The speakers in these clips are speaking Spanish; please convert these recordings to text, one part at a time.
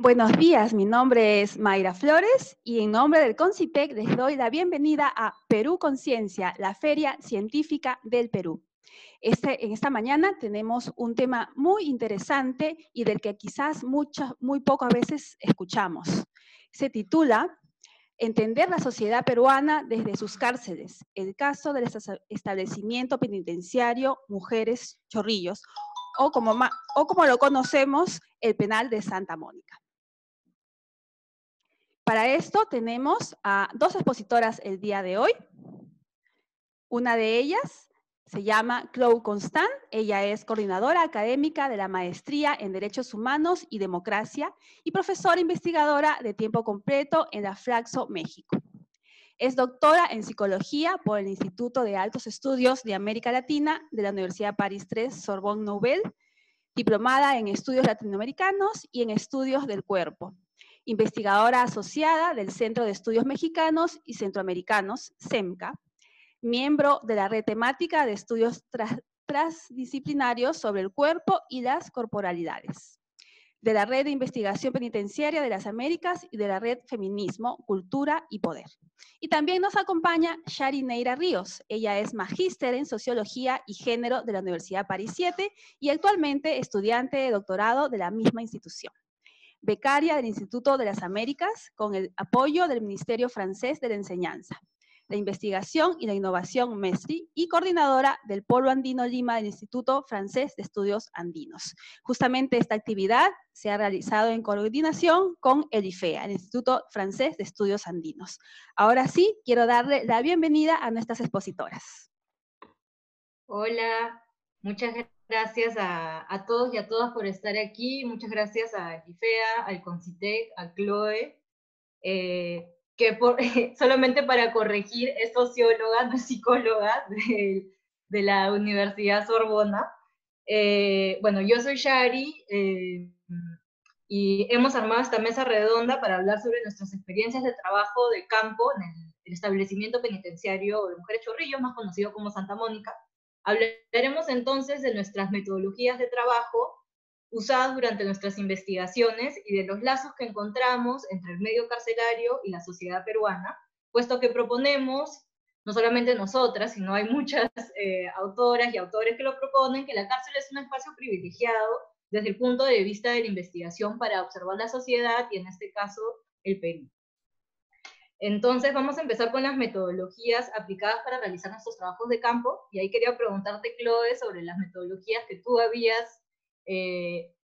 Buenos días, mi nombre es Mayra Flores y en nombre del CONCITEC les doy la bienvenida a Perú Conciencia, la Feria Científica del Perú. En esta mañana tenemos un tema muy interesante y del que quizás muy poco a veces escuchamos. Se titula Entender la sociedad peruana desde sus cárceles, el caso del establecimiento penitenciario Mujeres Chorrillos, o como lo conocemos, el penal de Santa Mónica. Para esto tenemos a dos expositoras el día de hoy. Una de ellas se llama Chloe Constant. Ella es coordinadora académica de la Maestría en Derechos Humanos y Democracia y profesora investigadora de tiempo completo en la Flaxo, México. Es doctora en Psicología por el Instituto de Altos Estudios de América Latina de la Universidad París III Sorbonne Nouvelle, diplomada en Estudios Latinoamericanos y en Estudios del Cuerpo. Investigadora asociada del Centro de Estudios Mexicanos y Centroamericanos, CEMCA, miembro de la Red Temática de Estudios Transdisciplinarios sobre el Cuerpo y las Corporalidades, de la Red de Investigación Penitenciaria de las Américas y de la Red Feminismo, Cultura y Poder. Y también nos acompaña Shari Neira Ríos. Ella es magíster en Sociología y Género de la Universidad París VII y actualmente estudiante de doctorado de la misma institución. Becaria del Instituto de las Américas con el apoyo del Ministerio Francés de la Enseñanza, la Investigación y la Innovación MESRI y coordinadora del Polo Andino Lima del Instituto Francés de Estudios Andinos. Justamente esta actividad se ha realizado en coordinación con el IFEA, el Instituto Francés de Estudios Andinos. Ahora sí, quiero darle la bienvenida a nuestras expositoras. Hola, muchas gracias a todos y a todas por estar aquí. Muchas gracias a IFEA, al CONCITEC, a Chloe, solamente para corregir, es socióloga, no es psicóloga de la Universidad Sorbona. Bueno, yo soy Shari y hemos armado esta mesa redonda para hablar sobre nuestras experiencias de trabajo de campo en el establecimiento penitenciario de Mujeres Chorrillos, más conocido como Santa Mónica. Hablaremos entonces de nuestras metodologías de trabajo usadas durante nuestras investigaciones y de los lazos que encontramos entre el medio carcelario y la sociedad peruana, puesto que proponemos, no solamente nosotras, sino hay muchas autoras y autores que lo proponen, que la cárcel es un espacio privilegiado desde el punto de vista de la investigación para observar la sociedad y en este caso el Perú. Entonces vamos a empezar con las metodologías aplicadas para realizar nuestros trabajos de campo, y ahí quería preguntarte, Chloe, sobre las metodologías que tú habías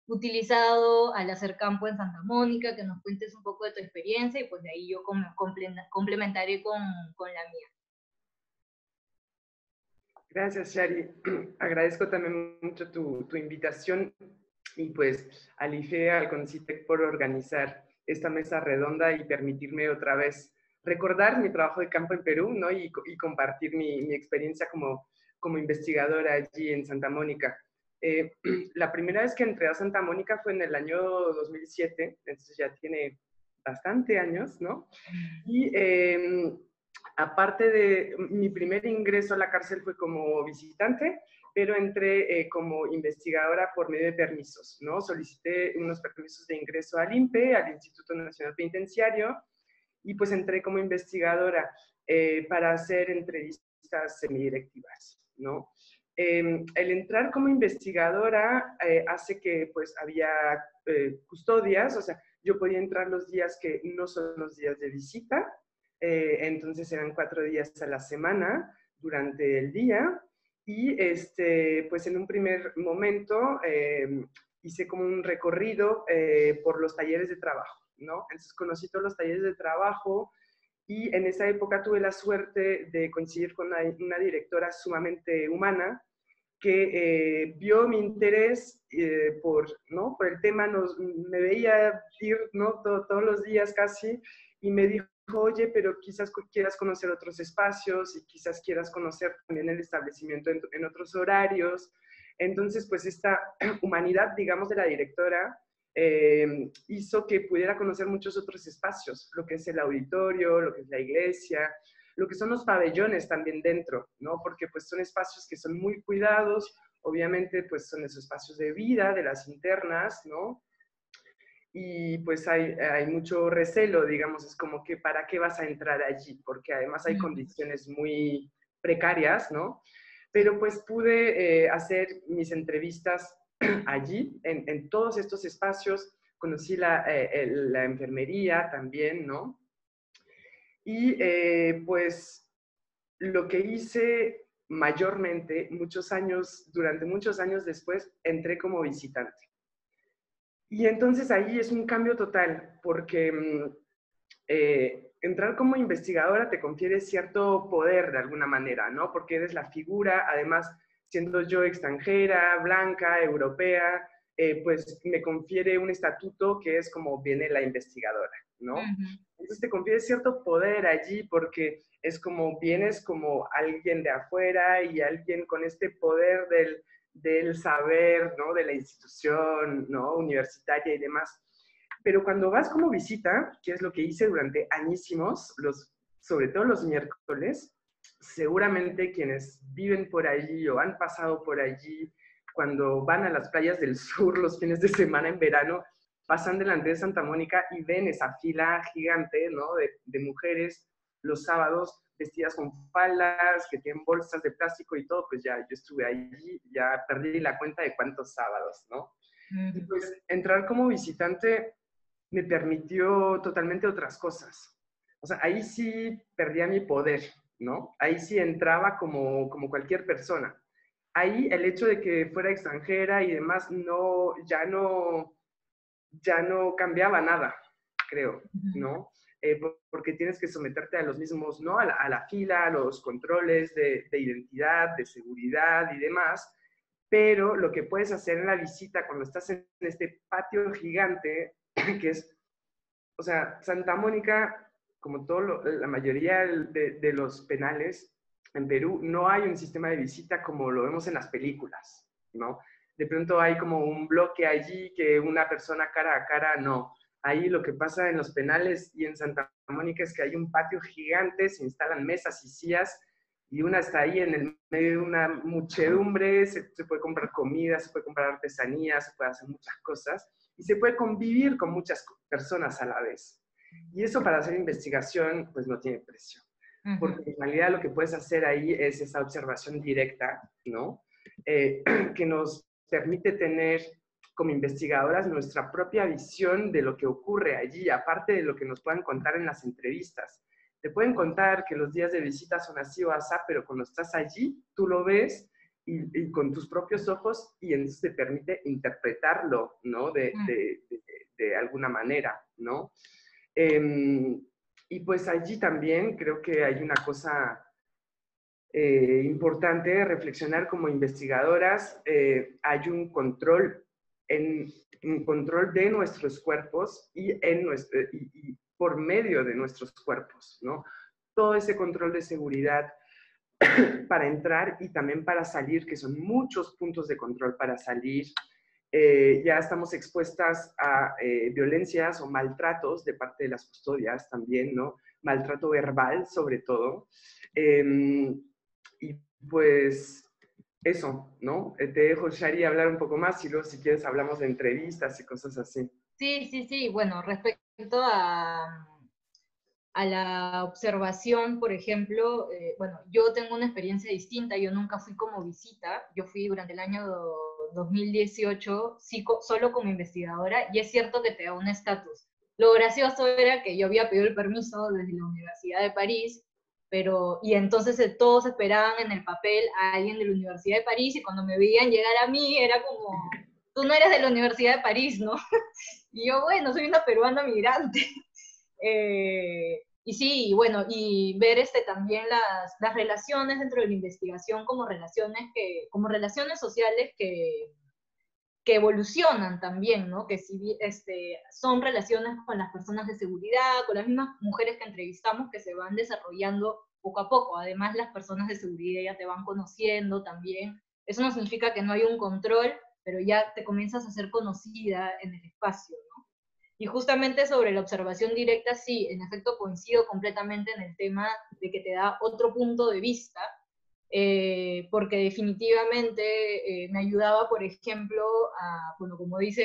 utilizado al hacer campo en Santa Mónica, que nos cuentes un poco de tu experiencia, y pues de ahí yo complementaré con la mía. Gracias, Shari. Agradezco también mucho tu invitación y pues al IFEA, al CONCITEC por organizar esta mesa redonda y permitirme otra vez recordar mi trabajo de campo en Perú, ¿no? y compartir mi experiencia como investigadora allí en Santa Mónica. La primera vez que entré a Santa Mónica fue en el año 2007, entonces ya tiene bastante años, ¿no? Y aparte de mi primer ingreso a la cárcel fue como visitante, pero entré como investigadora por medio de permisos, ¿no? Solicité unos permisos de ingreso al INPE, al Instituto Nacional Penitenciario, y pues entré como investigadora para hacer entrevistas semidirectivas, ¿no? El entrar como investigadora hace que pues había custodias, o sea, yo podía entrar los días que no son los días de visita, entonces eran 4 días a la semana durante el día, y pues en un primer momento hice como un recorrido por los talleres de trabajo, ¿no? Entonces conocí todos los talleres de trabajo y en esa época tuve la suerte de coincidir con una directora sumamente humana que vio mi interés ¿no? por el tema, me veía ir, ¿no? todos los días casi, y me dijo, oye, pero quizás quieras conocer otros espacios y quizás quieras conocer también el establecimiento en otros horarios. Entonces, pues esta humanidad, digamos, de la directora hizo que pudiera conocer muchos otros espacios, lo que es el auditorio, lo que es la iglesia, lo que son los pabellones también dentro, ¿no? Porque pues son espacios que son muy cuidados, obviamente pues son esos espacios de vida de las internas, ¿no? y pues hay mucho recelo, digamos, es como que ¿para qué vas a entrar allí? Porque además hay condiciones muy precarias, ¿no? Pero pues pude hacer mis entrevistas allí, en todos estos espacios, conocí la enfermería también, ¿no? Y pues lo que hice mayormente, durante muchos años después, entré como visitante. Y entonces ahí es un cambio total, porque entrar como investigadora te confiere cierto poder de alguna manera, ¿no? Porque eres la figura, además, siendo yo extranjera, blanca, europea, pues me confiere un estatuto que es como viene la investigadora, ¿no? Entonces te confiere cierto poder allí porque es como vienes como alguien de afuera y alguien con este poder del saber, ¿no? De la institución, ¿no? Universitaria y demás. Pero cuando vas como visita, que es lo que hice durante añísimos, sobre todo los miércoles, seguramente quienes viven por allí o han pasado por allí, cuando van a las playas del sur los fines de semana en verano, pasan delante de Santa Mónica y ven esa fila gigante, ¿no? de mujeres los sábados vestidas con faldas, que tienen bolsas de plástico y todo, pues ya yo estuve allí, ya perdí la cuenta de cuántos sábados, ¿no? Y pues entrar como visitante me permitió totalmente otras cosas. O sea, ahí sí perdía mi poder, ¿no? Ahí sí entraba como cualquier persona. Ahí el hecho de que fuera extranjera y demás ya no cambiaba nada, creo, ¿no? Porque tienes que someterte a los mismos, ¿no? A la fila, a los controles de identidad, de seguridad y demás. Pero lo que puedes hacer en la visita cuando estás en este patio gigante, que es, o sea, Santa Mónica, como la mayoría de los penales en Perú, no hay un sistema de visita como lo vemos en las películas, ¿no? De pronto hay como un bloque allí que una persona cara a cara, no. Ahí lo que pasa en los penales y en Santa Mónica es que hay un patio gigante, se instalan mesas y sillas y una está ahí en el medio de una muchedumbre, se puede comprar comida, se puede comprar artesanías, se puede hacer muchas cosas y se puede convivir con muchas personas a la vez. Y eso para hacer investigación pues no tiene precio, porque en realidad lo que puedes hacer ahí es esa observación directa, ¿no? Que nos permite tener como investigadoras nuestra propia visión de lo que ocurre allí, aparte de lo que nos puedan contar en las entrevistas. Te pueden contar que los días de visita son así o así, pero cuando estás allí, tú lo ves y con tus propios ojos y entonces te permite interpretarlo, ¿no? De alguna manera, ¿no? Y pues allí también creo que hay una cosa importante reflexionar como investigadoras. Hay un control de nuestros cuerpos y por medio de nuestros cuerpos, ¿no? Todo ese control de seguridad para entrar y también para salir, que son muchos puntos de control para salir. Ya estamos expuestas a violencias o maltratos de parte de las custodias también, ¿no? Maltrato verbal, sobre todo. Y pues eso, ¿no? Te dejo, Shari, hablar un poco más y luego si quieres hablamos de entrevistas y cosas así. Sí. Bueno, respecto a la observación, por ejemplo, bueno, yo tengo una experiencia distinta, yo nunca fui como visita, yo fui durante el año 2018 sí, solo como investigadora, y es cierto que te da un estatus. Lo gracioso era que yo había pedido el permiso desde la Universidad de París, y entonces todos esperaban en el papel a alguien de la Universidad de París, y cuando me veían llegar a mí era como, tú no eres de la Universidad de París, ¿no? Y yo, bueno, soy una peruana migrante. Y sí, bueno, y ver también las relaciones dentro de la investigación como relaciones sociales que evolucionan también, ¿no? Que si son relaciones con las personas de seguridad, con las mismas mujeres que entrevistamos, que se van desarrollando poco a poco. Además, las personas de seguridad ya te van conociendo también. Eso no significa que no hay un control, pero ya te comienzas a ser conocida en el espacio, ¿no? Y justamente sobre la observación directa, sí, en efecto coincido completamente en el tema de que te da otro punto de vista, porque definitivamente me ayudaba, por ejemplo, bueno, como dice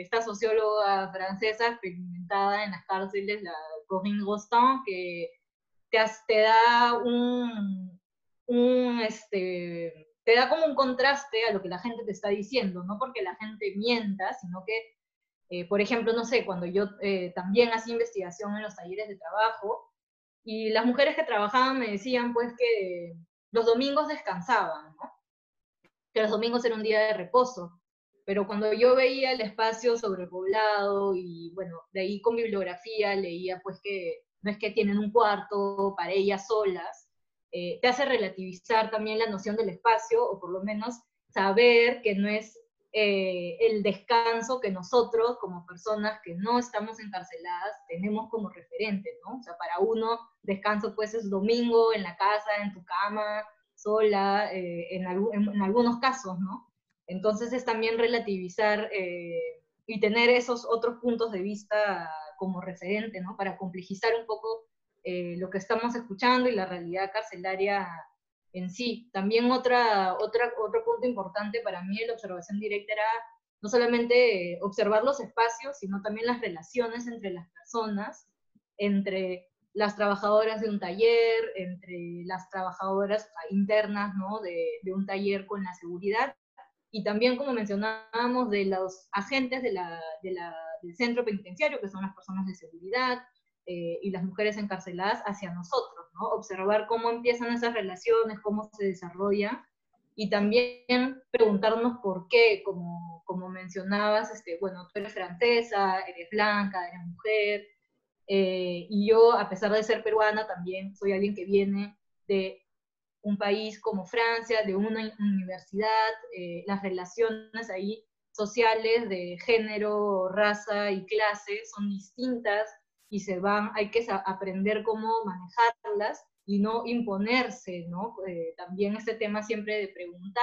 esta socióloga francesa experimentada en las cárceles, la Corinne Rostand, que te da te da como un contraste a lo que la gente te está diciendo, no porque la gente mienta, sino que, por ejemplo, no sé, cuando yo también hacía investigación en los talleres de trabajo, y las mujeres que trabajaban me decían pues que los domingos descansaban, ¿no? Que los domingos era un día de reposo. Pero cuando yo veía el espacio sobrepoblado y bueno, de ahí con bibliografía leía pues que no es que tienen un cuarto para ellas solas, te hace relativizar también la noción del espacio, o por lo menos saber que no es el descanso que nosotros como personas que no estamos encarceladas tenemos como referente, ¿no? O sea, para uno descanso pues es domingo en la casa, en tu cama, sola, en algunos casos, ¿no? Entonces es también relativizar y tener esos otros puntos de vista como referente, ¿no? Para complejizar un poco lo que estamos escuchando y la realidad carcelaria en sí. También otro punto importante para mí de la observación directa era no solamente observar los espacios, sino también las relaciones entre las personas, entre las trabajadoras de un taller, entre las trabajadoras internas, ¿no? de un taller con la seguridad, y también, como mencionábamos, de los agentes del centro penitenciario, que son las personas de seguridad, y las mujeres encarceladas hacia nosotros, ¿no? Observar cómo empiezan esas relaciones, cómo se desarrollan, y también preguntarnos por qué, como mencionabas, bueno, tú eres francesa, eres blanca, eres mujer, y yo, a pesar de ser peruana, también soy alguien que viene de un país como Francia, de una universidad, las relaciones ahí sociales de género, raza y clase son distintas y hay que aprender cómo manejarlas y no imponerse, ¿no? También este tema siempre de preguntar,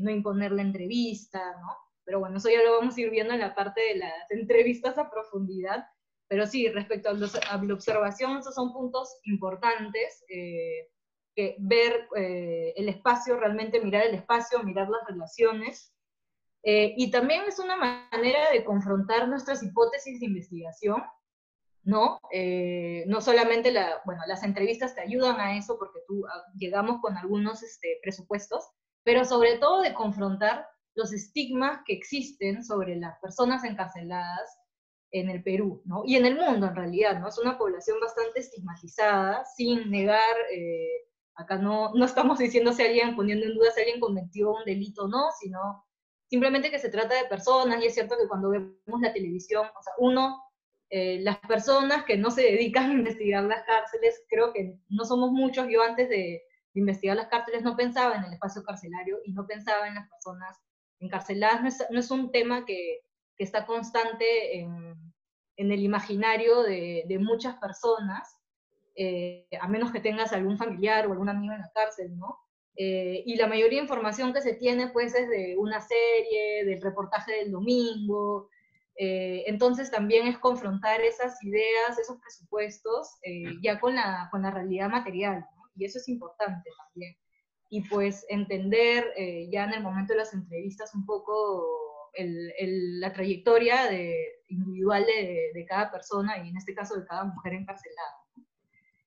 no imponer la entrevista, ¿no? Pero bueno, eso ya lo vamos a ir viendo en la parte de las entrevistas a profundidad. Pero sí, respecto a la observación, esos son puntos importantes. Que ver el espacio, realmente mirar el espacio, mirar las relaciones. Y también es una manera de confrontar nuestras hipótesis de investigación, ¿no? No solamente las entrevistas te ayudan a eso porque llegamos con algunos presupuestos, pero sobre todo de confrontar los estigmas que existen sobre las personas encarceladas en el Perú, ¿no? Y en el mundo, en realidad, ¿no? Es una población bastante estigmatizada, sin negar, acá no estamos diciendo poniendo en duda si alguien cometió un delito o no, sino simplemente que se trata de personas, y es cierto que cuando vemos la televisión, o sea, las personas que no se dedican a investigar las cárceles, creo que no somos muchos. Yo antes de investigar las cárceles no pensaba en el espacio carcelario y no pensaba en las personas encarceladas. No es un tema que está constante en el imaginario de muchas personas, a menos que tengas algún familiar o algún amigo en la cárcel, ¿no? Y la mayoría de información que se tiene pues es de una serie, del reportaje del domingo. Entonces también es confrontar esas ideas, esos presupuestos, ya con la realidad material, ¿no? Y eso es importante también. Y pues entender ya en el momento de las entrevistas un poco la trayectoria individual de cada persona, y en este caso de cada mujer encarcelada.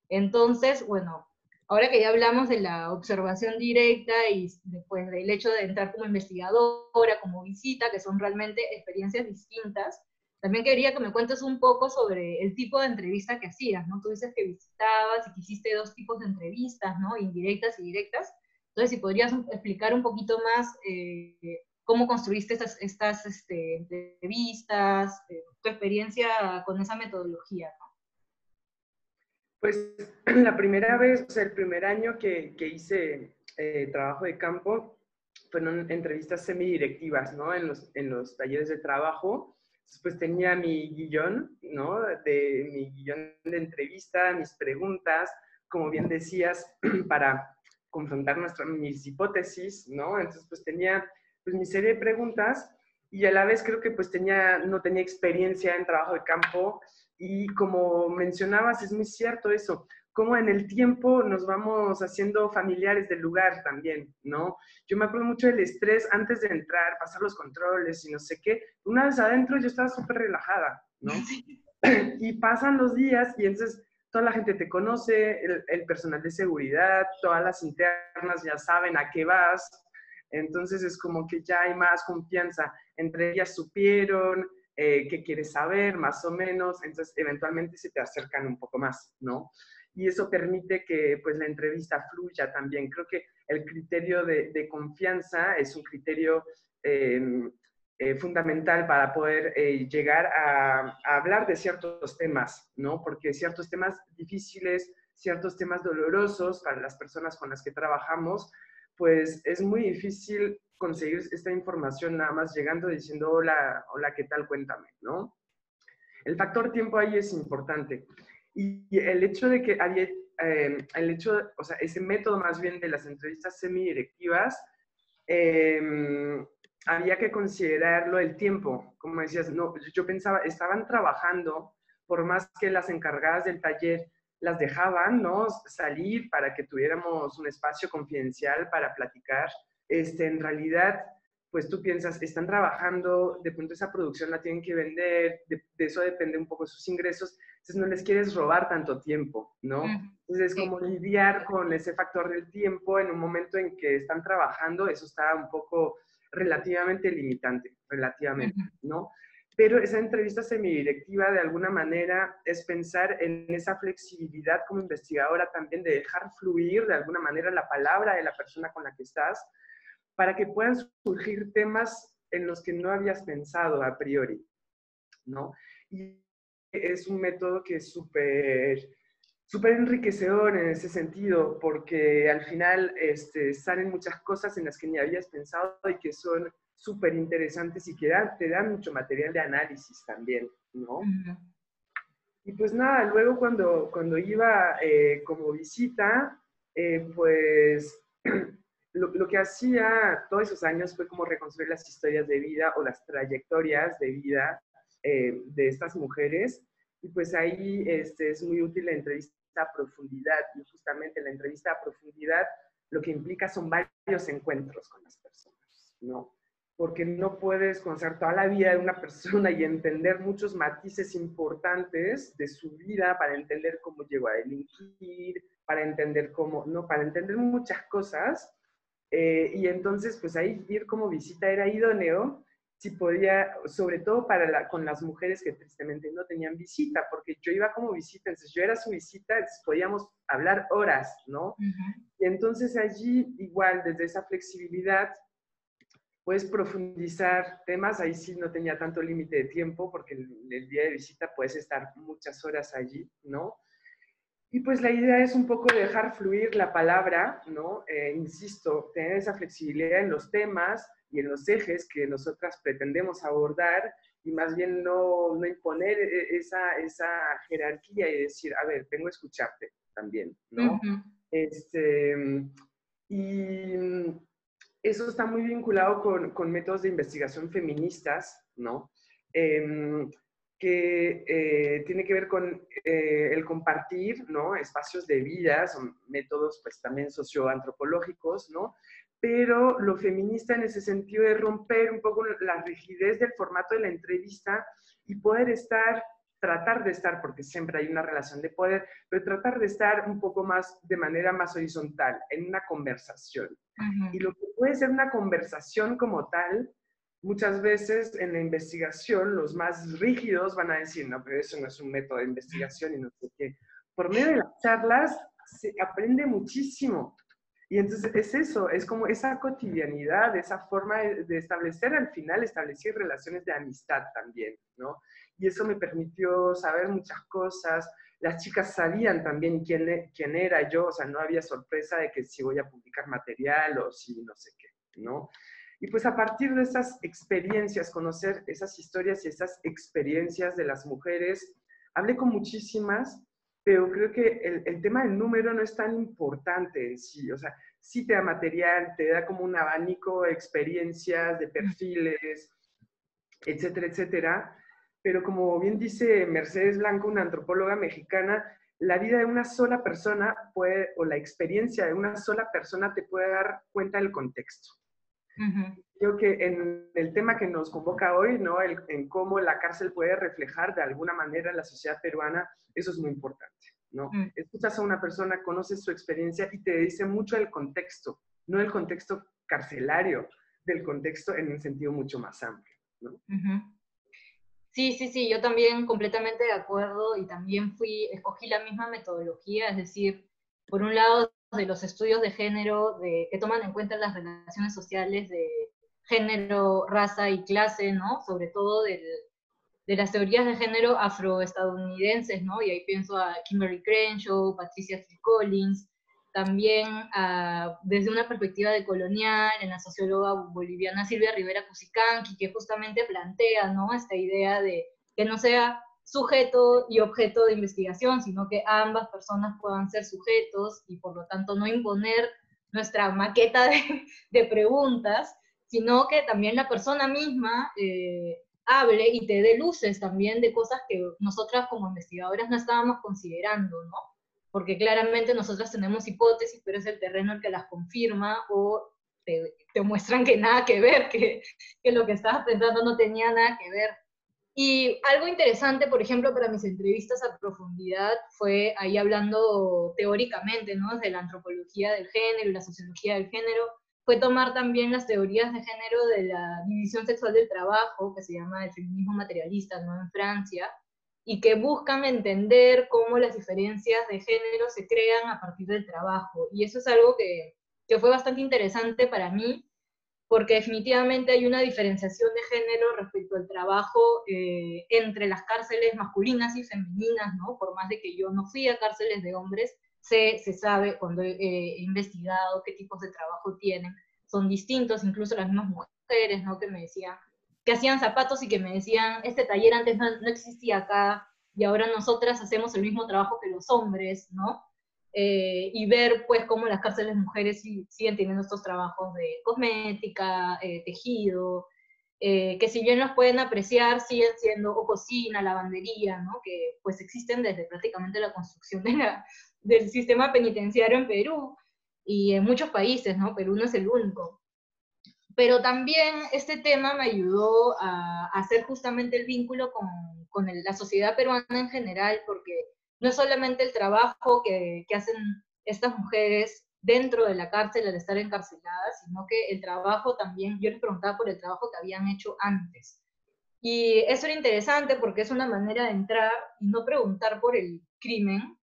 Entonces, bueno, ahora que ya hablamos de la observación directa y después del hecho de entrar como investigadora, como visita, que son realmente experiencias distintas, también quería que me cuentes un poco sobre el tipo de entrevista que hacías, ¿no? Tú dices que visitabas y que hiciste 2 tipos de entrevistas, ¿no? Indirectas y directas. Entonces, si podrías explicar un poquito más cómo construiste estas entrevistas, tu experiencia con esa metodología, ¿no? Pues la primera vez, o sea, el primer año que hice trabajo de campo, fueron entrevistas semidirectivas, ¿no? En los talleres de trabajo. Pues tenía mi guión, ¿no? Mi guión de entrevista, mis preguntas, como bien decías, para confrontar mis hipótesis, ¿no? Entonces, pues tenía pues mi serie de preguntas, y a la vez creo que pues no tenía experiencia en trabajo de campo. Y como mencionabas, es muy cierto eso, cómo en el tiempo nos vamos haciendo familiares del lugar también, ¿no? Yo me acuerdo mucho del estrés antes de entrar, pasar los controles y no sé qué. Una vez adentro yo estaba súper relajada, ¿no? Y pasan los días y entonces toda la gente te conoce, el personal de seguridad, todas las internas ya saben a qué vas, entonces es como que ya hay más confianza. Entre ellas supieron qué quieres saber, más o menos, entonces eventualmente se te acercan un poco más, ¿no? Y eso permite que pues la entrevista fluya también. Creo que el criterio de confianza es un criterio fundamental para poder llegar a hablar de ciertos temas, ¿no? Porque ciertos temas difíciles, ciertos temas dolorosos para las personas con las que trabajamos, pues es muy difícil conseguir esta información nada más llegando diciendo hola, hola, ¿qué tal? Cuéntame, ¿no? El factor tiempo ahí es importante. Y el hecho de que había, o sea, ese método más bien de las entrevistas semidirectivas, había que considerarlo el tiempo. Como decías, no, yo pensaba, estaban trabajando, por más que las encargadas del taller las dejaban, ¿no? Salir para que tuviéramos un espacio confidencial para platicar. En realidad, pues tú piensas, están trabajando, de pronto esa producción la tienen que vender, de eso depende un poco sus ingresos, entonces no les quieres robar tanto tiempo, ¿no? Entonces es como lidiar con ese factor del tiempo en un momento en que están trabajando, eso está un poco relativamente limitante, relativamente, ¿no? Pero esa entrevista semidirectiva de alguna manera es pensar en esa flexibilidad como investigadora también de dejar fluir de alguna manera la palabra de la persona con la que estás para que puedan surgir temas en los que no habías pensado a priori, ¿no? Y es un método que es súper enriquecedor en ese sentido, porque al final salen muchas cosas en las que ni habías pensado y que son súper interesantes y que te dan mucho material de análisis también, ¿no? Y pues nada, luego cuando iba como visita, pues lo que hacía todos esos años fue como reconstruir las historias de vida o las trayectorias de vida de estas mujeres. Y pues ahí es muy útil la entrevista a profundidad. Y justamente la entrevista a profundidad lo que implica son varios encuentros con las personas, ¿no? Porque no puedes conocer toda la vida de una persona y entender muchos matices importantes de su vida para entender cómo llegó a delinquir, para entender cómo, no, para entender muchas cosas. Y entonces, pues ahí ir como visita era idóneo, si podía, sobre todo con las mujeres que tristemente no tenían visita, porque yo iba como visita, entonces yo era su visita, entonces podíamos hablar horas, ¿no? Y entonces allí, igual, desde esa flexibilidad, puedes profundizar temas, ahí sí no tenía tanto límite de tiempo, porque el día de visita puedes estar muchas horas allí, ¿no? Y pues la idea es un poco dejar fluir la palabra, ¿no? Insisto, tener esa flexibilidad en los temas y en los ejes que nosotras pretendemos abordar y más bien no imponer esa jerarquía y decir, a ver, vengo a escucharte también, ¿no? Y eso está muy vinculado con métodos de investigación feministas, ¿no? Que tiene que ver con el compartir, ¿no? Espacios de vida, son métodos pues también socioantropológicos, ¿no? Pero lo feminista en ese sentido es romper un poco la rigidez del formato de la entrevista y poder tratar de estar, porque siempre hay una relación de poder, pero tratar de estar un poco más, de manera más horizontal, en una conversación. Y lo que puede ser una conversación como tal, muchas veces en la investigación los más rígidos van a decir, no, pero eso no es un método de investigación y no sé qué. Por medio de las charlas se aprende muchísimo. Y entonces es eso, es como esa cotidianidad, esa forma de establecer, al final establecer relaciones de amistad también, ¿no? Y eso me permitió saber muchas cosas. Las chicas sabían también quién era yo, o sea, no había sorpresa de que si voy a publicar material o si no sé qué, ¿no? Y pues a partir de esas experiencias, conocer esas historias y esas experiencias de las mujeres, hablé con muchísimas, pero creo que el tema del número no es tan importante en sí, o sea, sí te da material, te da como un abanico de experiencias, de perfiles, etcétera, etcétera, pero como bien dice Mercedes Blanco, una antropóloga mexicana, la vida de una sola persona puede, o la experiencia de una sola persona te puede dar cuenta del contexto. Creo que en el tema que nos convoca hoy, ¿no? En cómo la cárcel puede reflejar de alguna manera la sociedad peruana, eso es muy importante, ¿no? Escuchas a una persona, conoces su experiencia y te dice mucho del contexto, no del contexto carcelario, del contexto en un sentido mucho más amplio, ¿no? Sí, sí, sí, yo también completamente de acuerdo y también escogí la misma metodología, es decir, por un lado de los estudios de género que toman en cuenta las relaciones sociales de género, raza y clase, ¿no? Sobre todo de las teorías de género afroestadounidenses, ¿no? Y ahí pienso a Kimberly Crenshaw, Patricia Hill Collins, también desde una perspectiva decolonial, en la socióloga boliviana Silvia Rivera Cusicanqui, que justamente plantea, ¿no? Esta idea de que no sea sujeto y objeto de investigación, sino que ambas personas puedan ser sujetos y por lo tanto no imponer nuestra maqueta de preguntas, sino que también la persona misma hable y te dé luces también de cosas que nosotras como investigadoras no estábamos considerando, ¿no? Porque claramente nosotras tenemos hipótesis, pero es el terreno el que las confirma o te muestran que nada que ver, que lo que estabas pensando no tenía nada que ver. Y algo interesante, por ejemplo, para mis entrevistas a profundidad fue ahí hablando teóricamente, ¿no? Desde la antropología del género y la sociología del género, fue tomar también las teorías de género de la división sexual del trabajo, que se llama el feminismo materialista, ¿no? En Francia, y que buscan entender cómo las diferencias de género se crean a partir del trabajo. Y eso es algo que fue bastante interesante para mí, porque definitivamente hay una diferenciación de género respecto al trabajo entre las cárceles masculinas y femeninas, ¿no? Por más de que yo no fui a cárceles de hombres, se sabe cuando he investigado qué tipos de trabajo tienen, son distintos, incluso las mismas mujeres, ¿no? Que me decían, que hacían zapatos y que me decían, este taller antes no existía acá, y ahora nosotras hacemos el mismo trabajo que los hombres, ¿no? Y ver pues cómo las cárceles mujeres siguen teniendo estos trabajos de cosmética, tejido, que si bien los pueden apreciar, siguen siendo, o cocina, lavandería, ¿no? Que pues existen desde prácticamente la construcción del sistema penitenciario en Perú y en muchos países, ¿no? Perú no es el único. Pero también este tema me ayudó a hacer justamente el vínculo con la sociedad peruana en general, porque no es solamente el trabajo que hacen estas mujeres dentro de la cárcel al estar encarceladas, sino que el trabajo también, yo les preguntaba por el trabajo que habían hecho antes. Y eso era interesante porque es una manera de entrar y no preguntar por el crimen,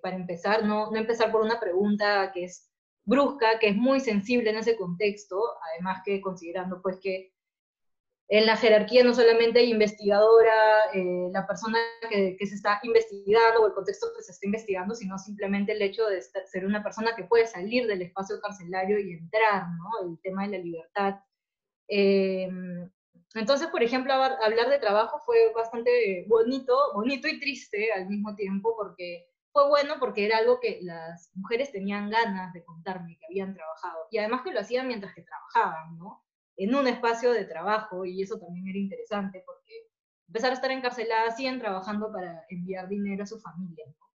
para empezar, no empezar por una pregunta que es brusca, que es muy sensible en ese contexto, además que considerando pues que en la jerarquía no solamente hay investigadora, la persona que se está investigando o el contexto que se está investigando, sino simplemente el hecho de ser una persona que puede salir del espacio carcelario y entrar, ¿no? El tema de la libertad. Entonces, por ejemplo, hablar de trabajo fue bastante bonito y triste al mismo tiempo, porque fue bueno porque era algo que las mujeres tenían ganas de contarme, que habían trabajado, y además que lo hacían mientras que trabajaban, ¿no? En un espacio de trabajo, y eso también era interesante, porque a pesar de estar encarceladas, siguen trabajando para enviar dinero a su familia, ¿no?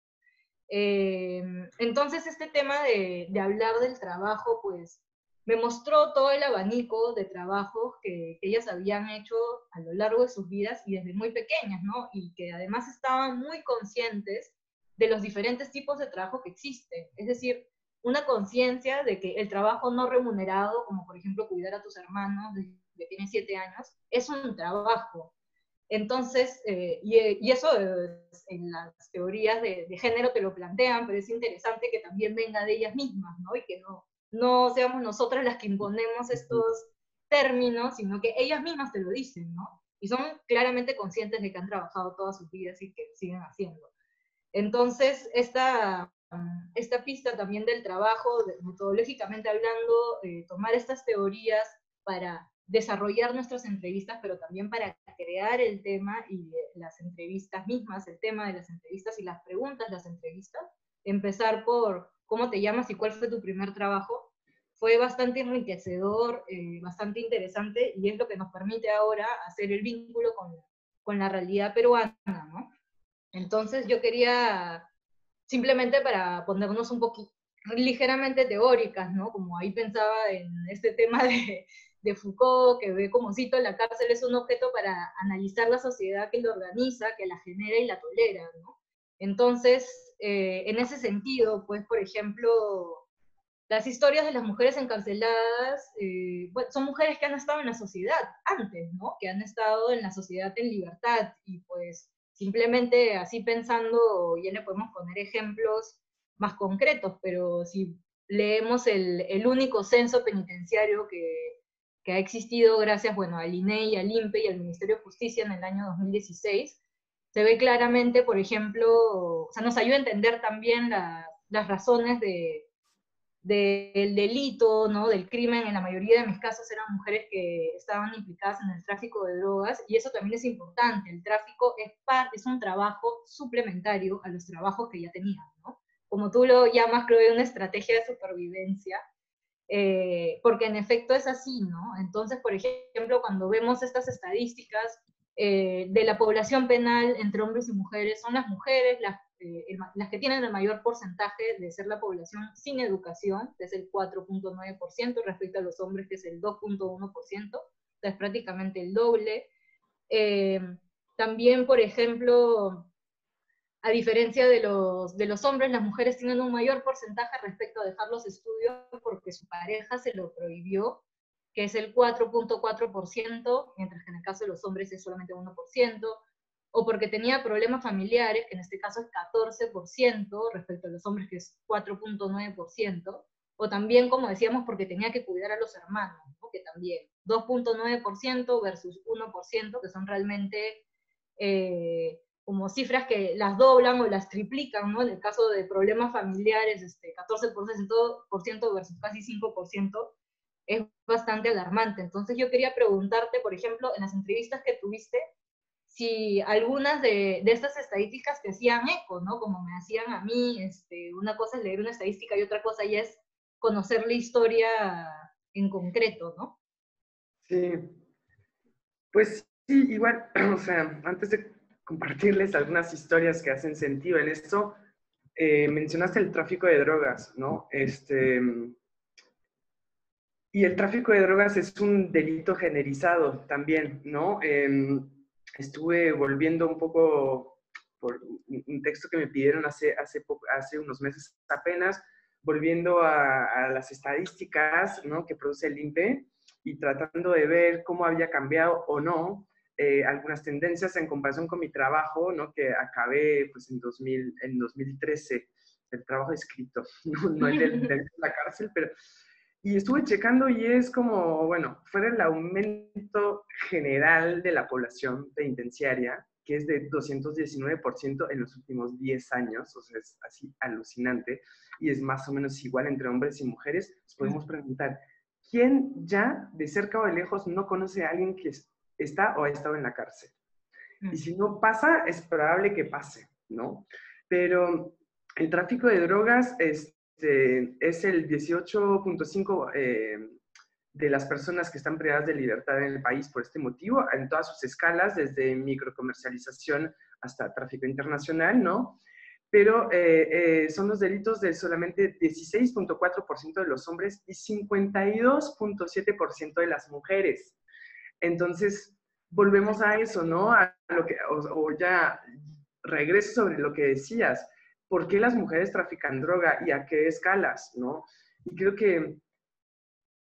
Entonces, este tema de hablar del trabajo, pues, me mostró todo el abanico de trabajos que ellas habían hecho a lo largo de sus vidas y desde muy pequeñas, ¿no? Y que además estaban muy conscientes de los diferentes tipos de trabajo que existen. Es decir, una conciencia de que el trabajo no remunerado, como por ejemplo cuidar a tus hermanos desde que tienes 7 años, es un trabajo. Entonces, y eso en las teorías de género te lo plantean, pero es interesante que también venga de ellas mismas, ¿no? Y que no seamos nosotras las que imponemos estos términos, sino que ellas mismas te lo dicen, ¿no? Y son claramente conscientes de que han trabajado todas sus vidas y que siguen haciendo. Entonces, esta pista también del trabajo, metodológicamente hablando, tomar estas teorías para desarrollar nuestras entrevistas, pero también para crear el tema y las entrevistas mismas, el tema de las entrevistas y las preguntas de las entrevistas, empezar por cómo te llamas y cuál fue tu primer trabajo, fue bastante enriquecedor, bastante interesante, y es lo que nos permite ahora hacer el vínculo con la realidad peruana, ¿no? Entonces yo quería, simplemente para ponernos un poquito ligeramente teóricas, ¿no? Como ahí pensaba en este tema de Foucault, que ve como cito, la cárcel es un objeto para analizar la sociedad que lo organiza, que la genera y la tolera, ¿no? Entonces, en ese sentido, pues, por ejemplo, las historias de las mujeres encarceladas, bueno, son mujeres que han estado en la sociedad antes, ¿no? Que han estado en la sociedad en libertad, y pues simplemente así pensando, ya le podemos poner ejemplos más concretos, pero si leemos el único censo penitenciario que ha existido gracias, bueno, al INEI, al INPE y al Ministerio de Justicia en el año 2016, se ve claramente, por ejemplo, o sea, nos ayuda a entender también las razones del delito, ¿no? Del crimen. En la mayoría de mis casos eran mujeres que estaban implicadas en el tráfico de drogas, y eso también es importante. El tráfico es un trabajo suplementario a los trabajos que ya tenían, ¿no? Como tú lo llamas, creo que una estrategia de supervivencia, porque en efecto es así, ¿no? Entonces, por ejemplo, cuando vemos estas estadísticas de la población penal entre hombres y mujeres, son las mujeres las que tienen el mayor porcentaje de ser la población sin educación, que es el 4.9%, respecto a los hombres, que es el 2.1%, es prácticamente el doble. También, por ejemplo, a diferencia de los hombres, las mujeres tienen un mayor porcentaje respecto a dejar los estudios porque su pareja se lo prohibió, que es el 4.4%, mientras que en el caso de los hombres es solamente 1%, o porque tenía problemas familiares, que en este caso es 14%, respecto a los hombres, que es 4.9%, o también, como decíamos, porque tenía que cuidar a los hermanos, ¿no? Que también 2.9% versus 1%, que son realmente como cifras que las doblan o las triplican, ¿no? En el caso de problemas familiares, 14% versus casi 5%, es bastante alarmante. Entonces yo quería preguntarte, por ejemplo, en las entrevistas que tuviste, si algunas de estas estadísticas te hacían eco, ¿no? Como me hacían a mí, una cosa es leer una estadística y otra cosa ya es conocer la historia en concreto, ¿no? Sí, pues sí, igual, o sea, antes de compartirles algunas historias que hacen sentido en esto, mencionaste el tráfico de drogas, ¿no? Y el tráfico de drogas es un delito generalizado también, ¿no? Estuve volviendo un poco por un texto que me pidieron hace unos meses apenas, volviendo a las estadísticas, ¿no? Que produce el INPE, y tratando de ver cómo había cambiado o no algunas tendencias en comparación con mi trabajo, ¿no? Que acabé pues, en 2013, el trabajo escrito, no el de la cárcel, pero... Y estuve checando y es como, bueno, fuera el aumento general de la población penitenciaria, que es de 219% en los últimos 10 años, o sea, es así alucinante, y es más o menos igual entre hombres y mujeres. Nos podemos preguntar, ¿quién ya de cerca o de lejos no conoce a alguien que está o ha estado en la cárcel? Y si no pasa, es probable que pase, ¿no? Pero el tráfico de drogas es el 18.5% de las personas que están privadas de libertad en el país por este motivo, en todas sus escalas, desde microcomercialización hasta tráfico internacional, ¿no? Pero son los delitos de solamente 16.4% de los hombres y 52.7% de las mujeres. Entonces, volvemos a eso, ¿no? A lo que, o ya regreso sobre lo que decías. ¿Por qué las mujeres trafican droga y a qué escalas, no? Y creo que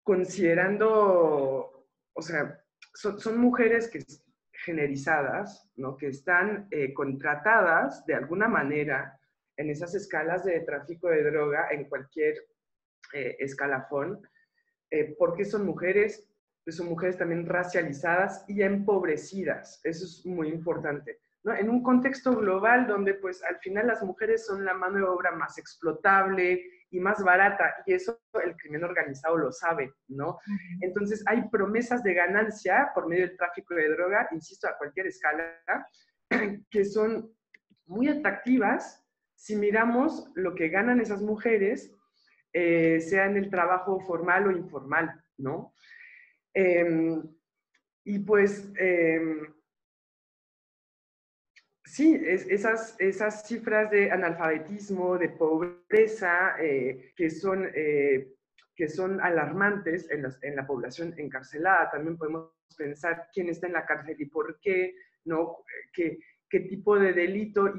considerando, o sea, son mujeres que generizadas, ¿no? Que están contratadas de alguna manera en esas escalas de tráfico de droga en cualquier escalafón. ¿Por qué son mujeres? Pues son mujeres también racializadas y empobrecidas. Eso es muy importante, ¿no? En un contexto global donde pues al final las mujeres son la mano de obra más explotable y más barata, y eso el crimen organizado lo sabe, ¿no? Entonces hay promesas de ganancia por medio del tráfico de droga, insisto, a cualquier escala, que son muy atractivas si miramos lo que ganan esas mujeres, sea en el trabajo formal o informal, ¿no? Y pues sí, esas cifras de analfabetismo, de pobreza, que son alarmantes en la población encarcelada. También podemos pensar quién está en la cárcel y por qué, ¿no? Qué tipo de delito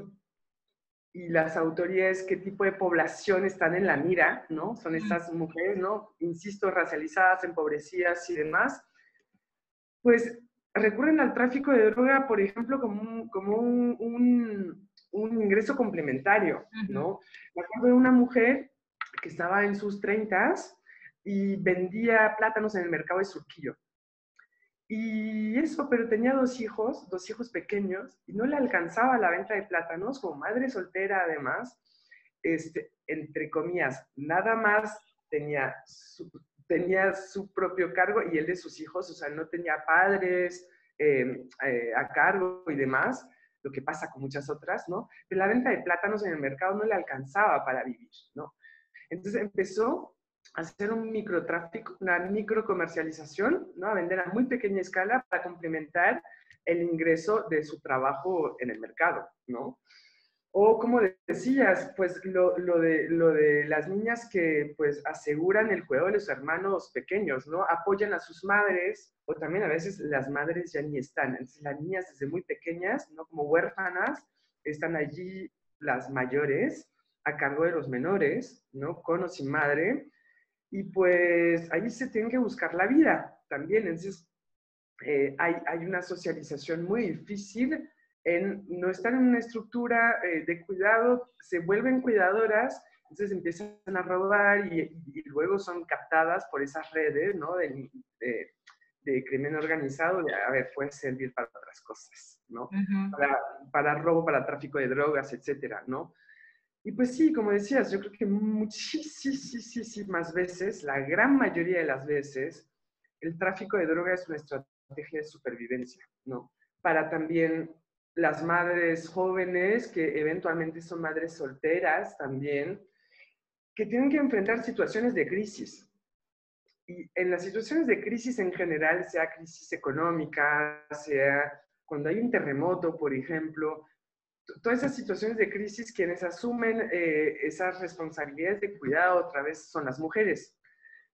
y las autoridades, qué tipo de población están en la mira, ¿no? Son estas mujeres, ¿no? Insisto, racializadas, empobrecidas y demás. Pues recurren al tráfico de droga, por ejemplo, como un ingreso complementario, ¿no? Me acuerdo de una mujer que estaba en sus 30s y vendía plátanos en el mercado de Surquillo. Y eso, pero tenía dos hijos pequeños, y no le alcanzaba la venta de plátanos, como madre soltera además, entre comillas, nada más tenía su propio cargo y el de sus hijos, o sea, no tenía padres a cargo y demás, lo que pasa con muchas otras, ¿no? Pero la venta de plátanos en el mercado no le alcanzaba para vivir, ¿no? Entonces empezó a hacer un microtráfico, una microcomercialización, ¿no? A vender a muy pequeña escala para complementar el ingreso de su trabajo en el mercado, ¿no? O como decías, pues lo de las niñas que pues aseguran el cuidado de los hermanos pequeños, ¿no? Apoyan a sus madres, o también a veces las madres ya ni están. Entonces las niñas desde muy pequeñas, ¿no? Como huérfanas, están allí las mayores a cargo de los menores, ¿no? Con o sin madre. Y pues ahí se tiene que buscar la vida también. Entonces hay una socialización muy difícil en no estar en una estructura de cuidado, se vuelven cuidadoras, entonces empiezan a robar y luego son captadas por esas redes, ¿no? De crimen organizado, a ver, puede servir para otras cosas, ¿no? Para robo, para tráfico de drogas, etcétera, ¿no? Y pues sí, como decías, yo creo que muchísimas veces, la gran mayoría de las veces, el tráfico de drogas es una estrategia de supervivencia, ¿no? Para también las madres jóvenes, que eventualmente son madres solteras también, que tienen que enfrentar situaciones de crisis. Y en las situaciones de crisis en general, sea crisis económica, sea cuando hay un terremoto, por ejemplo, todas esas situaciones de crisis, quienes asumen esas responsabilidades de cuidado otra vez son las mujeres.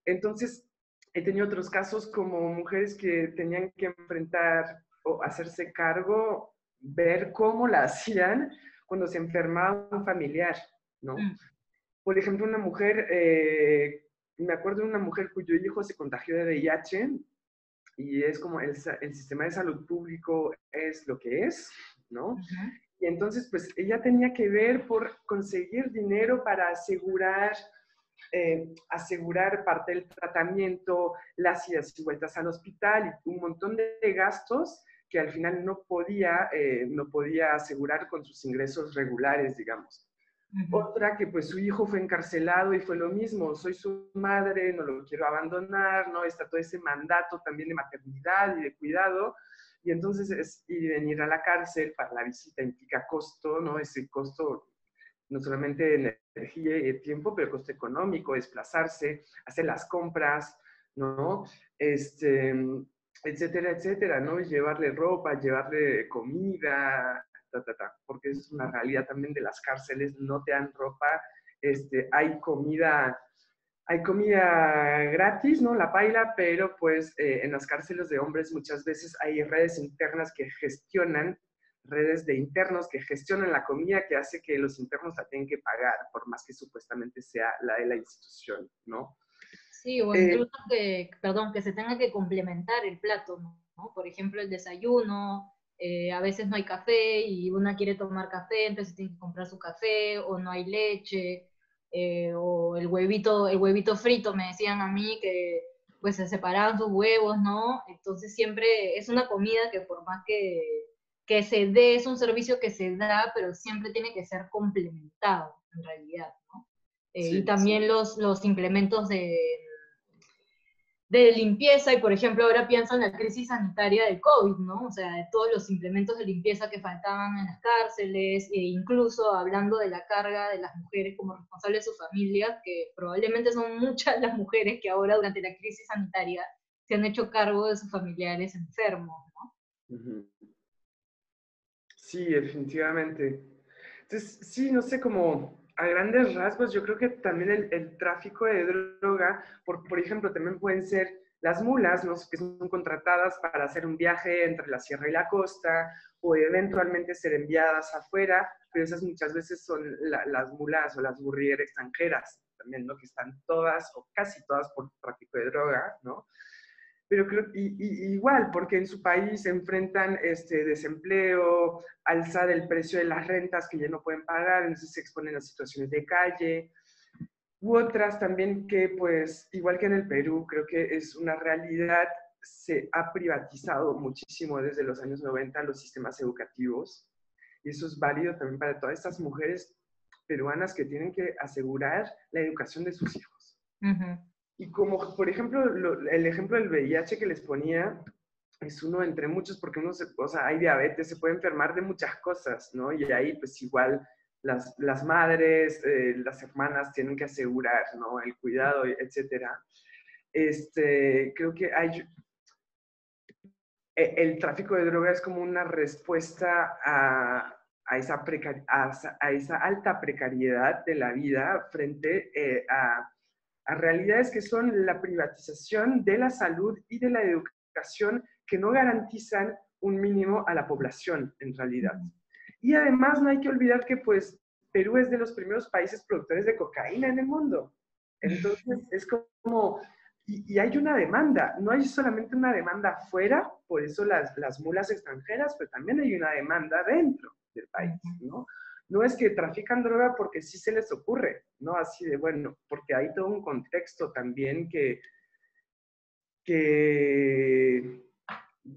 Entonces, he tenido otros casos como mujeres que tenían que enfrentar o hacerse cargo, ver cómo la hacían cuando se enfermaba un familiar, ¿no? Por ejemplo, una mujer, me acuerdo de una mujer cuyo hijo se contagió de VIH y es como el sistema de salud público es lo que es, ¿no? Y entonces, pues ella tenía que ver por conseguir dinero para asegurar parte del tratamiento, las idas y vueltas al hospital y un montón de gastos que al final no podía asegurar con sus ingresos regulares, digamos. Otra que pues su hijo fue encarcelado y fue lo mismo, soy su madre, no lo quiero abandonar, ¿no? Está todo ese mandato también de maternidad y de cuidado, y entonces ir y venir a la cárcel para la visita implica costo, ¿no? Ese costo no solamente de energía y de tiempo, pero costo económico, desplazarse, hacer las compras, ¿no? Etcétera, etcétera, ¿no? Llevarle ropa, llevarle comida, porque es una realidad también de las cárceles, no te dan ropa, hay comida gratis, ¿no? La paila, pero pues en las cárceles de hombres muchas veces hay redes internas que gestionan, redes de internos que gestionan la comida que hace que los internos la tengan que pagar, por más que supuestamente sea la de la institución, ¿no? Sí, o incluso que se tenga que complementar el plato, ¿no? Por ejemplo, el desayuno, a veces no hay café y una quiere tomar café, entonces tiene que comprar su café, o no hay leche, o el huevito frito, me decían a mí que pues se separaban sus huevos, ¿no? Entonces siempre es una comida que por más que se dé, es un servicio que se da, pero siempre tiene que ser complementado, en realidad, ¿no? Sí, y también sí. los implementos de limpieza, y por ejemplo ahora pienso en la crisis sanitaria del COVID, ¿no? O sea, de todos los implementos de limpieza que faltaban en las cárceles, e incluso hablando de la carga de las mujeres como responsables de sus familias, que probablemente son muchas las mujeres que ahora durante la crisis sanitaria se han hecho cargo de sus familiares enfermos, ¿no? Sí, definitivamente. Entonces, sí, no sé, como a grandes rasgos, yo creo que también el tráfico de droga, por ejemplo, también pueden ser las mulas, ¿no? Que son contratadas para hacer un viaje entre la sierra y la costa, o eventualmente ser enviadas afuera, pero esas muchas veces son las mulas o las burrier extranjeras también, ¿no? Que están todas o casi todas por tráfico de droga, ¿no? Pero creo, igual, porque en su país se enfrentan desempleo, alzar el precio de las rentas que ya no pueden pagar, entonces se exponen a situaciones de calle, u otras también que, pues, igual que en el Perú, creo que es una realidad, se ha privatizado muchísimo desde los años 90 los sistemas educativos, y eso es válido también para todas estas mujeres peruanas que tienen que asegurar la educación de sus hijos. Uh-huh. Y como, por ejemplo, el ejemplo del VIH que les ponía, es uno entre muchos, porque uno, o sea, hay diabetes, se puede enfermar de muchas cosas, ¿no? Y ahí, pues igual, las madres, las hermanas tienen que asegurar, ¿no? El cuidado, etcétera. Creo que el tráfico de drogas es como una respuesta a esa alta precariedad de la vida frente a realidades que son la privatización de la salud y de la educación que no garantizan un mínimo a la población en realidad. Y además no hay que olvidar que pues Perú es de los primeros países productores de cocaína en el mundo. Entonces es como, y hay una demanda, no hay solamente una demanda afuera, por eso las mulas extranjeras, pero también hay una demanda dentro del país, ¿no? No es que trafican droga porque sí se les ocurre, ¿no? Así de, bueno, porque hay todo un contexto también que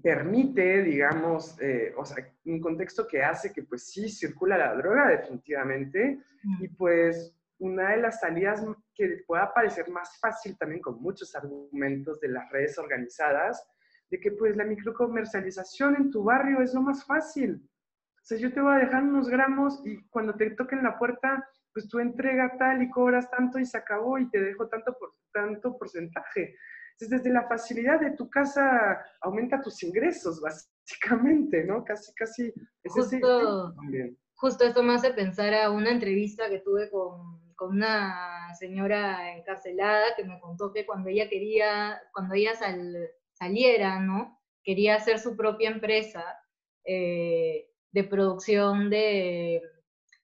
permite, digamos, o sea, un contexto que hace que pues sí circula la droga definitivamente, y pues una de las salidas que pueda parecer más fácil también con muchos argumentos de las redes organizadas, de que pues la microcomercialización en tu barrio es lo más fácil. O sea, yo te voy a dejar unos gramos y cuando te toquen la puerta, pues tú entrega tal y cobras tanto y se acabó y te dejo tanto porcentaje. Entonces, desde la facilidad de tu casa aumenta tus ingresos, básicamente, ¿no? Casi es ese también. Justo esto me hace pensar a una entrevista que tuve con una señora encarcelada que me contó que cuando ella saliera, ¿no? Quería hacer su propia empresa de producción de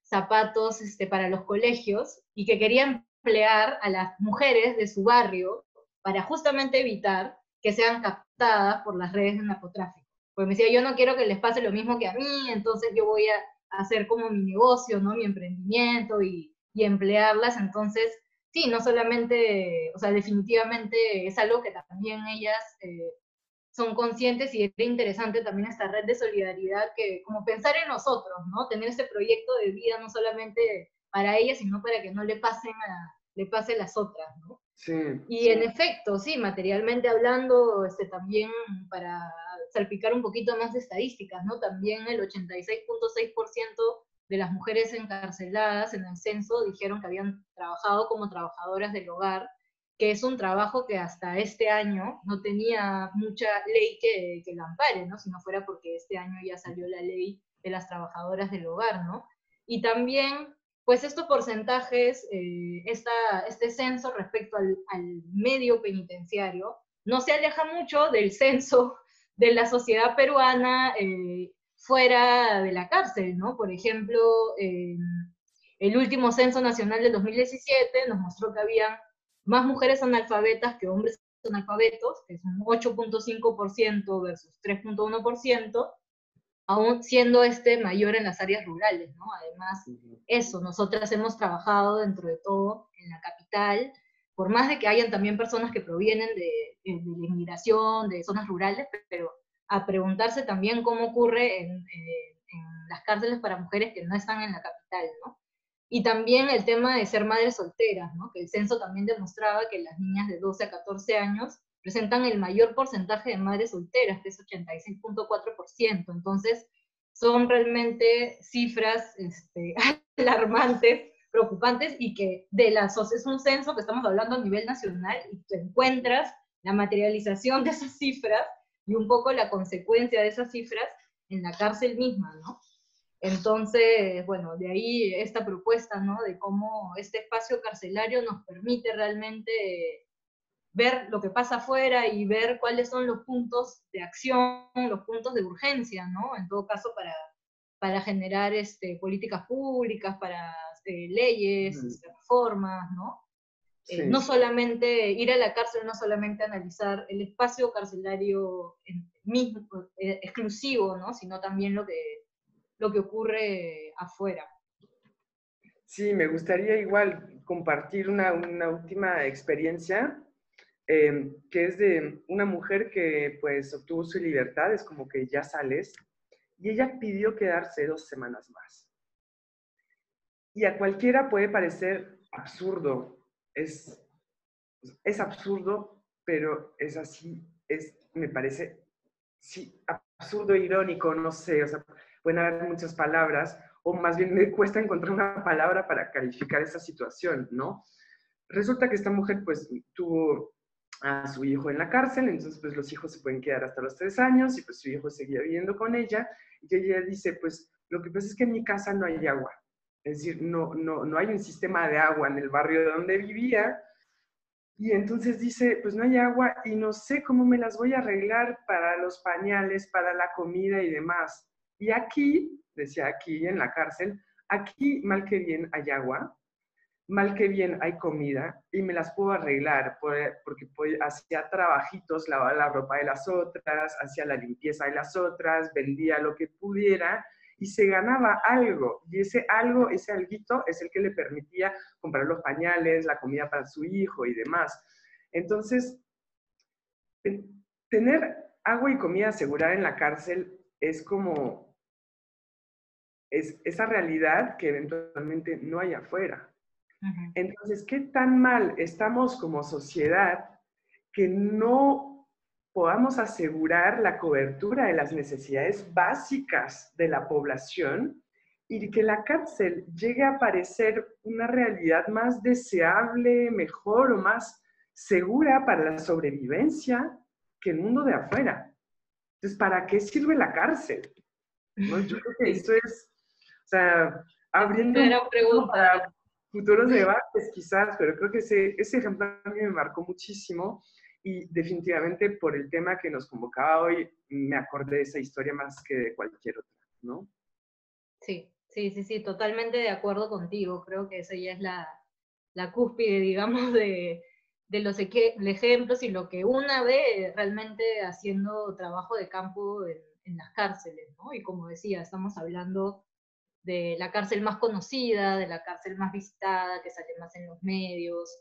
zapatos para los colegios y que quería emplear a las mujeres de su barrio para justamente evitar que sean captadas por las redes de narcotráfico. Porque me decía, yo no quiero que les pase lo mismo que a mí, entonces yo voy a hacer como mi negocio, ¿no? Mi emprendimiento y emplearlas. Entonces, sí, no solamente, o sea, definitivamente es algo que también ellas son conscientes, y era interesante también esta red de solidaridad, que como pensar en nosotros, ¿no? Tener ese proyecto de vida no solamente para ellas, sino para que no le pasen a las otras, ¿no? Sí. Y en efecto, sí, materialmente hablando, también para salpicar un poquito más de estadísticas, ¿no? También el 86.6% de las mujeres encarceladas en el censo dijeron que habían trabajado como trabajadoras del hogar, que es un trabajo que hasta este año no tenía mucha ley que la ampare, ¿no? Si no fuera porque este año ya salió la ley de las trabajadoras del hogar, ¿no? Y también, pues estos porcentajes, este censo respecto al medio penitenciario, no se aleja mucho del censo de la sociedad peruana fuera de la cárcel, ¿no? Por ejemplo, el último censo nacional del 2017 nos mostró que había más mujeres analfabetas que hombres analfabetos, que es un 8.5% versus 3.1%, aún siendo mayor en las áreas rurales, ¿no? Además, eso, nosotras hemos trabajado dentro de todo en la capital, por más de que hayan también personas que provienen de la inmigración, de zonas rurales, pero a preguntarse también cómo ocurre en las cárceles para mujeres que no están en la capital, ¿no? Y también el tema de ser madres solteras, ¿no? Que el censo también demostraba que las niñas de 12 a 14 años presentan el mayor porcentaje de madres solteras, que es 86.4%. Entonces, son realmente cifras alarmantes, preocupantes, y que es un censo que estamos hablando a nivel nacional, y te encuentras la materialización de esas cifras y un poco la consecuencia de esas cifras en la cárcel misma, ¿no? Entonces, bueno, de ahí esta propuesta, ¿no? De cómo este espacio carcelario nos permite realmente ver lo que pasa afuera y ver cuáles son los puntos de acción, los puntos de urgencia, ¿no? En todo caso, para generar políticas públicas, para leyes, reformas, ¿no? Sí. No solamente ir a la cárcel, no solamente analizar el espacio carcelario mismo, exclusivo, ¿no? Sino también lo que ocurre afuera. Sí, me gustaría igual compartir una última experiencia, que es de una mujer que pues obtuvo su libertad, es como que ya sales, y ella pidió quedarse 2 semanas más. Y a cualquiera puede parecer absurdo, es absurdo, pero es así, me parece, sí, absurdo, irónico, no sé, o sea, pueden haber muchas palabras, o más bien me cuesta encontrar una palabra para calificar esa situación, ¿no? Resulta que esta mujer pues tuvo a su hijo en la cárcel, entonces pues los hijos se pueden quedar hasta los 3 años y pues su hijo seguía viviendo con ella y ella dice pues lo que pasa es que en mi casa no hay agua, es decir, no hay un sistema de agua en el barrio donde vivía y entonces dice pues no hay agua y no sé cómo me las voy a arreglar para los pañales, para la comida y demás. Y aquí, decía aquí en la cárcel, aquí mal que bien hay agua, mal que bien hay comida y me las puedo arreglar porque hacía trabajitos, lavaba la ropa de las otras, hacía la limpieza de las otras, vendía lo que pudiera y se ganaba algo. Y ese algo, ese alguito es el que le permitía comprar los pañales, la comida para su hijo y demás. Entonces, tener agua y comida asegurada en la cárcel es como esa realidad que eventualmente no hay afuera. Entonces, ¿qué tan mal estamos como sociedad que no podamos asegurar la cobertura de las necesidades básicas de la población y que la cárcel llegue a parecer una realidad más deseable, mejor o más segura para la sobrevivencia que el mundo de afuera? Entonces, ¿para qué sirve la cárcel? ¿No? Yo creo que eso es, o sea, abriendo Primera pregunta. Futuros debates quizás, pero creo que ese ejemplo a mí me marcó muchísimo y definitivamente por el tema que nos convocaba hoy me acordé de esa historia más que de cualquier otra, ¿no? Sí, totalmente de acuerdo contigo. Creo que esa ya es la cúspide, digamos, de los ejemplos y lo que una ve realmente haciendo trabajo de campo en las cárceles, ¿no? Y como decía, estamos hablando de la cárcel más conocida, de la cárcel más visitada, que sale más en los medios.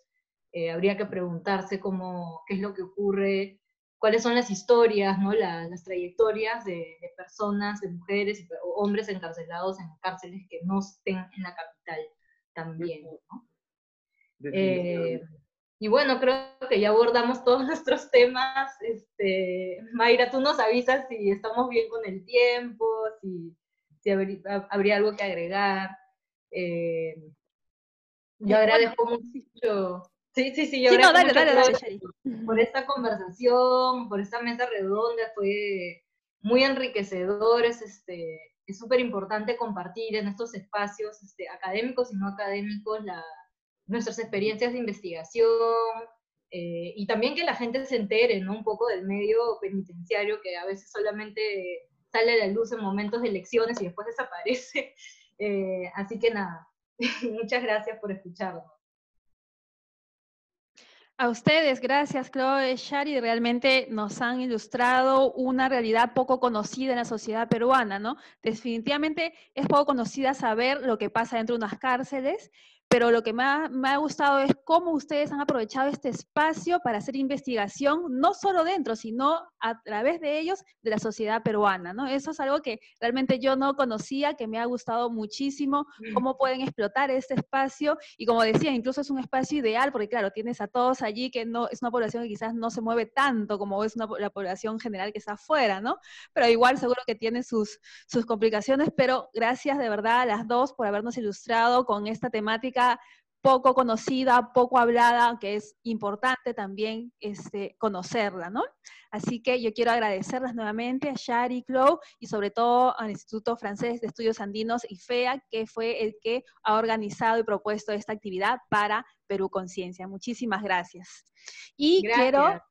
Habría que preguntarse qué es lo que ocurre, cuáles son las historias, ¿no? las trayectorias de personas, de mujeres o hombres encarcelados en cárceles que no estén en la capital también, ¿no? Y bueno, creo que ya abordamos todos nuestros temas. Mayra, tú nos avisas si estamos bien con el tiempo, si habría algo que agregar. Yo agradezco mucho. Sí, yo Sí, no, agradezco dale, mucho Shari. por esta conversación, por esta mesa redonda, fue muy enriquecedor, es súper importante compartir en estos espacios académicos y no académicos nuestras experiencias de investigación, y también que la gente se entere, ¿no? Un poco del medio penitenciario que a veces solamente sale a la luz en momentos de elecciones y después desaparece. Así que nada, muchas gracias por escucharnos. A ustedes, gracias, Chloe, Shari, realmente nos han ilustrado una realidad poco conocida en la sociedad peruana, ¿no? Definitivamente es poco conocida saber lo que pasa dentro de unas cárceles, pero lo que me ha gustado es cómo ustedes han aprovechado este espacio para hacer investigación, no solo dentro, sino a través de ellos, de la sociedad peruana, ¿no? Eso es algo que realmente yo no conocía, que me ha gustado muchísimo, cómo pueden explotar este espacio, y como decía, incluso es un espacio ideal, porque claro, tienes a todos allí que no es una población que quizás no se mueve tanto como es la población general que está afuera, ¿no? Pero igual seguro que tiene sus complicaciones, pero gracias de verdad a las dos por habernos ilustrado con esta temática poco conocida, poco hablada, que es importante también conocerla, ¿no? Así que yo quiero agradecerles nuevamente a Shari, Chloe y sobre todo al Instituto Francés de Estudios Andinos, IFEA, que fue el que ha organizado y propuesto esta actividad para Perú Conciencia. Muchísimas gracias. Y Gracias.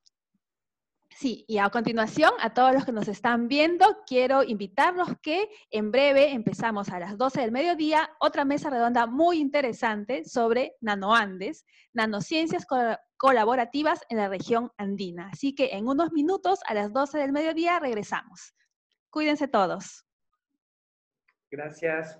Sí, y a continuación, a todos los que nos están viendo, quiero invitarlos que en breve empezamos a las 12 del mediodía otra mesa redonda muy interesante sobre nanoandes, nanociencias colaborativas en la región andina. Así que en unos minutos, a las 12 del mediodía, regresamos. Cuídense todos. Gracias.